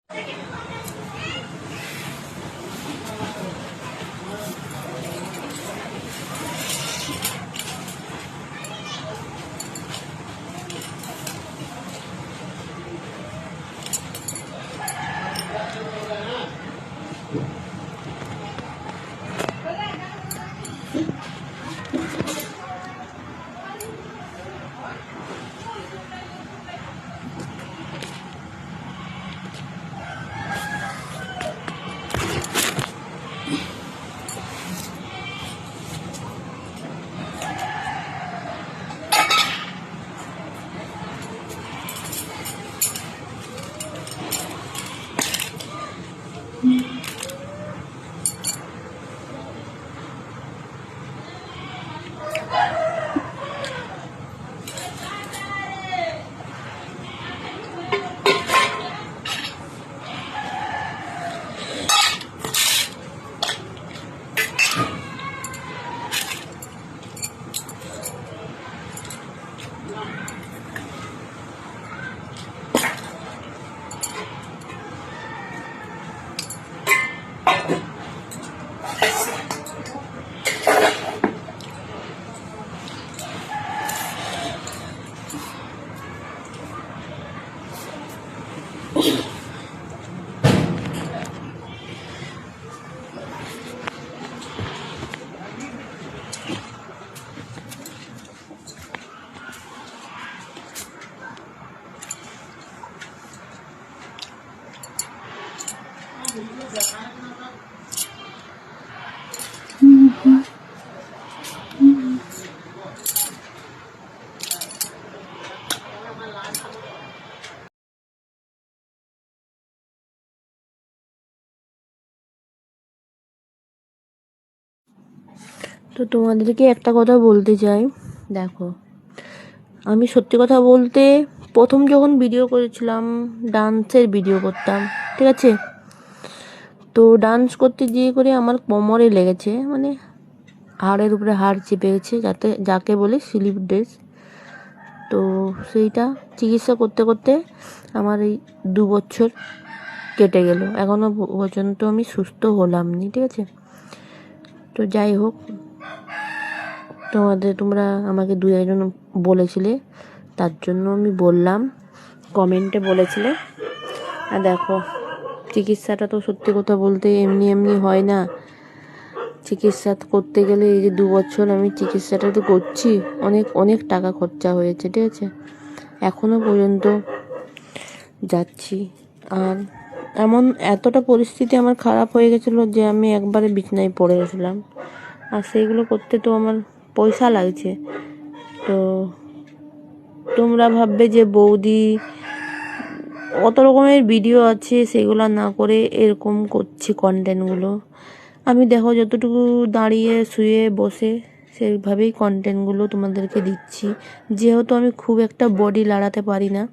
তো তোমাদেরকে একটা কথা বলতে চাই, দেখো আমি সত্যি কথা বলতে প্রথম যখন ভিডিও করেছিলাম ডান্সের ভিডিও করতাম, ঠিক আছে। তো ডান্স করতে গিয়ে করে আমার কোমরে লেগেছে, মানে হাড়ের উপরে হাড় চেপে গেছে, যাকে বলে স্লিপ ডিস্ক। তো সেইটা চিকিৎসা করতে করতে আমার এই 2 বছর কেটে গেল, এখনো পর্যন্ত আমি সুস্থ হলাম নি, ঠিক আছে। তো যাই হোক, তোমরা আমাকে 2-1জন বলেছিলে, তার জন্য আমি বললাম, কমেন্টে বলেছিলে। আর দেখো চিকিৎসাটা তো সত্যি কথা বলতে এমনি এমনি হয় না। চিকিৎসা করতে গেলে এই যে 2 বছর আমি চিকিৎসাটা তো করছি, অনেক অনেক টাকা খরচা হয়েছে, ঠিক আছে। এখনো পর্যন্ত যাচ্ছি। আর এতটা পরিস্থিতি আমার খারাপ হয়ে গেছিলো যে আমি একবারে বিছানায় পড়ে গেছিলাম। আর সেইগুলো করতে তো আমার পয়সা লাগছে। তো তোমরা ভাববে যে বৌদি কত রকমের ভিডিও আছে, সেগুলো না করে এরকম করছি কন্টেন্টগুলো। আমি দেখো যতটুকু দাঁড়িয়ে শুয়ে বসে সেইভাবেই কন্টেন্টগুলো তোমাদেরকে দিচ্ছি, যেহেতু আমি খুব একটা বডি লাড়াতে পারি না।